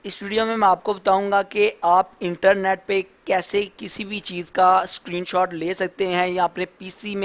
इस वीडियो में मैं आपको बताऊंगा कि आप इंटरनेट पे कैसे किसी भी चीज़ का स्क्रीनशॉट ले सकते हैं या अपने पीसी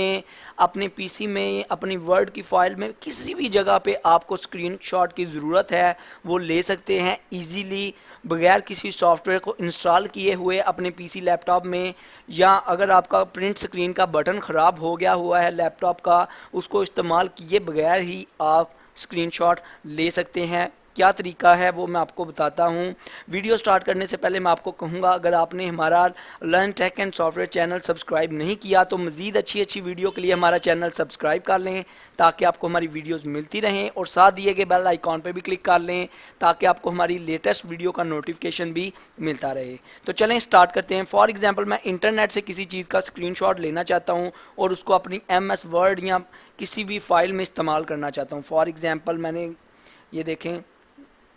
में अपनी वर्ड की फाइल में किसी भी जगह पे आपको स्क्रीनशॉट की ज़रूरत है वो ले सकते हैं इजीली बगैर किसी सॉफ्टवेयर को इंस्टॉल किए हुए अपने पीसी लैपटॉप में। या अगर आपका प्रिंट स्क्रीन का बटन ख़राब हो गया हुआ है लैपटॉप का, उसको इस्तेमाल किए बगैर ही आप स्क्रीनशॉट ले सकते हैं। क्या तरीका है वो मैं आपको बताता हूँ। वीडियो स्टार्ट करने से पहले मैं आपको कहूँगा, अगर आपने हमारा learn take and software channel subscribe नहीं किया तो मज़ीद अच्छी अच्छी वीडियो के लिए हमारा चैनल सब्सक्राइब कर लें ताकि आपको हमारी वीडियोस मिलती रहें, और साथ दिए गए बेल आइकॉन पर भी क्लिक कर लें ताकि आपको हमारी लेटेस्ट वीडियो का नोटिफिकेशन भी मिलता रहे। तो चलें स्टार्ट करते हैं। फॉर एग्जाम्पल, मैं इंटरनेट से किसी चीज़ का स्क्रीनशॉट लेना चाहता हूँ और उसको अपनी MS वर्ड या किसी भी फाइल में इस्तेमाल करना चाहता हूँ। फॉर एग्जाम्पल, मैंने ये देखें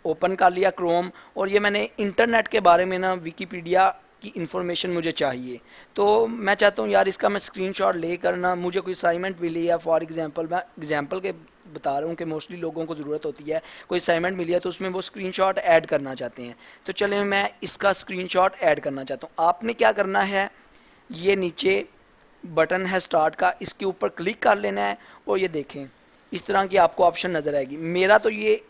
ओपन कर लिया क्रोम, और ये मैंने इंटरनेट के बारे में ना विकीपीडिया की इन्फॉर्मेशन मुझे चाहिए। तो मैं चाहता हूँ यार इसका मैं स्क्रीनशॉट लेकर ना, मुझे कोई असाइनमेंट मिली है, फॉर एग्जांपल मैं एग्जांपल के बता रहा हूँ कि मोस्टली लोगों को ज़रूरत होती है, कोई असाइनमेंट मिली है तो उसमें वो स्क्रीनशॉट ऐड करना चाहते हैं। तो चलें मैं इसका स्क्रीनशॉट ऐड करना चाहता हूँ। आपने क्या करना है, ये नीचे बटन है स्टार्ट का, इसके ऊपर क्लिक कर लेना है और ये देखें इस तरह की आपको ऑप्शन नज़र आएगी। मेरा तो ये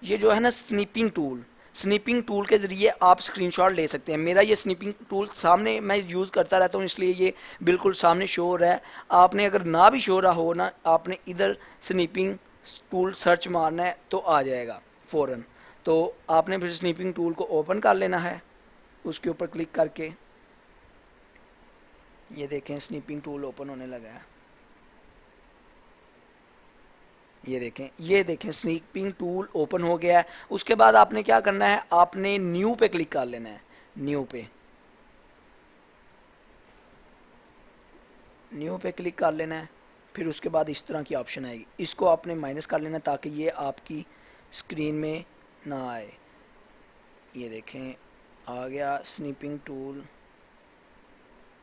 जो है ना स्निपिंग टूल के ज़रिए आप स्क्रीनशॉट ले सकते हैं। मेरा ये स्निपिंग टूल सामने मैं यूज़ करता रहता हूँ, इसलिए ये बिल्कुल सामने शो हो रहा है। आपने अगर ना भी शो रहा हो ना, आपने इधर स्निपिंग टूल सर्च मारना है तो आ जाएगा फ़ौरन। तो आपने फिर स्निपिंग टूल को ओपन कर लेना है, उसके ऊपर क्लिक करके। ये देखें स्निपिंग टूल ओपन होने लगा है। ये देखें स्निपिंग टूल ओपन हो गया है। उसके बाद आपने क्या करना है, आपने न्यू पे क्लिक कर लेना है। न्यू पे क्लिक कर लेना है। फिर उसके बाद इस तरह की ऑप्शन आएगी, इसको आपने माइनस कर लेना ताकि ये आपकी स्क्रीन में ना आए। ये देखें आ गया स्निपिंग टूल।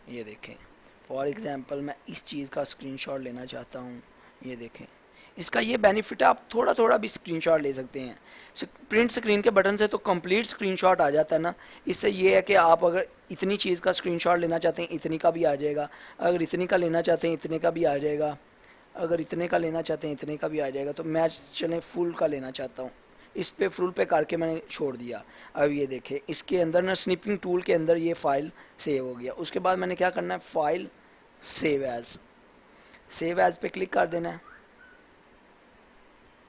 ये देखें फॉर एग्जांपल मैं इस चीज़ का स्क्रीनशॉट लेना चाहता हूँ। ये देखें इसका ये बेनिफिट है, आप थोड़ा थोड़ा भी स्क्रीनशॉट ले सकते हैं। प्रिंट स्क्रीन के बटन से तो कंप्लीट स्क्रीनशॉट आ जाता है ना। इससे ये है कि आप अगर इतनी चीज़ का स्क्रीनशॉट लेना चाहते हैं इतनी का भी आ जाएगा, अगर इतनी का लेना चाहते हैं इतने का भी आ जाएगा, अगर इतने का लेना चाहते हैं इतने का भी आ जाएगा। तो मैं चलें फुल का लेना चाहता हूँ, इस पे फुल पे करके मैंने छोड़ दिया। अब ये देखें इसके अंदर ना स्निपिंग टूल के अंदर ये फ़ाइल सेव हो गया। उसके बाद मैंने क्या करना है, फाइल सेव एज़ पे क्लिक कर देना है।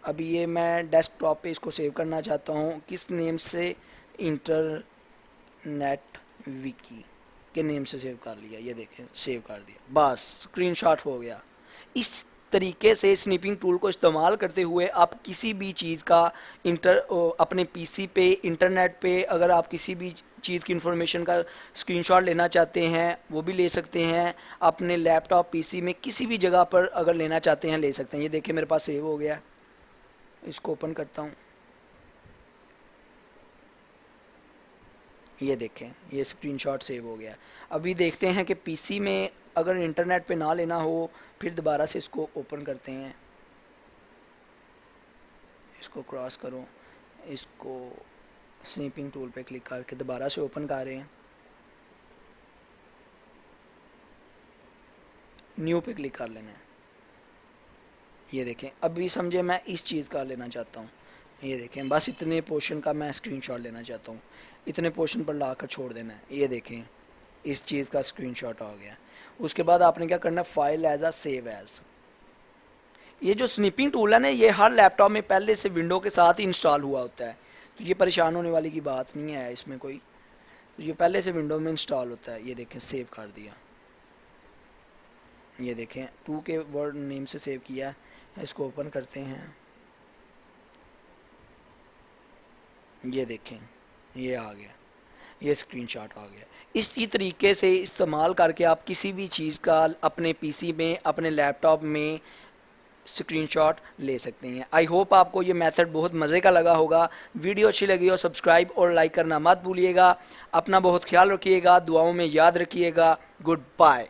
अभी ये मैं डेस्कटॉप पे इसको सेव करना चाहता हूँ, किस नेम से, इंटरनेट विकी के नेम से सेव कर लिया। ये देखें सेव कर दिया, बस स्क्रीनशॉट हो गया। इस तरीके से स्निपिंग टूल को इस्तेमाल करते हुए आप किसी भी चीज़ का अपने पीसी पे इंटरनेट पे अगर आप किसी भी चीज़ की इंफॉर्मेशन का स्क्रीनशॉट लेना चाहते हैं वो भी ले सकते हैं। अपने लैपटॉप पीसी में किसी भी जगह पर अगर लेना चाहते हैं ले सकते हैं। ये देखिए मेरे पास सेव हो गया, इसको ओपन करता हूँ। ये देखें ये स्क्रीनशॉट सेव हो गया। अभी देखते हैं कि पीसी में अगर इंटरनेट पे ना लेना हो, फिर दोबारा से इसको ओपन करते हैं। इसको क्रॉस करो, इसको स्निपिंग टूल पे क्लिक करके दोबारा से ओपन कर रहे हैं। न्यू पे क्लिक कर लेना है। ये देखें अभी समझे मैं इस चीज़ का लेना चाहता हूँ। ये देखें बस इतने पोर्शन का मैं स्क्रीनशॉट लेना चाहता हूँ, इतने पोर्शन पर लाकर छोड़ देना है। ये देखें इस चीज़ का स्क्रीनशॉट आ गया। उसके बाद आपने क्या करना है, फाइल एज आ सेव एज। ये जो स्निपिंग टूल है ना, ये हर लैपटॉप में पहले से विंडो के साथ ही इंस्टॉल हुआ होता है, तो ये परेशान होने वाली की बात नहीं है इसमें कोई। तो ये पहले से विंडो में इंस्टॉल होता है। ये देखें सेव कर दिया। ये देखें 2 के वर्ड नेम से सेव किया है। इसको ओपन करते हैं। ये देखें ये आ गया, ये स्क्रीनशॉट आ गया। इसी तरीके से इस्तेमाल करके आप किसी भी चीज़ का अपने पीसी में अपने लैपटॉप में स्क्रीनशॉट ले सकते हैं। आई होप आपको ये मेथड बहुत मज़े का लगा होगा। वीडियो अच्छी लगी हो सब्सक्राइब और लाइक करना मत भूलिएगा। अपना बहुत ख्याल रखिएगा, दुआओं में याद रखिएगा। Good bye.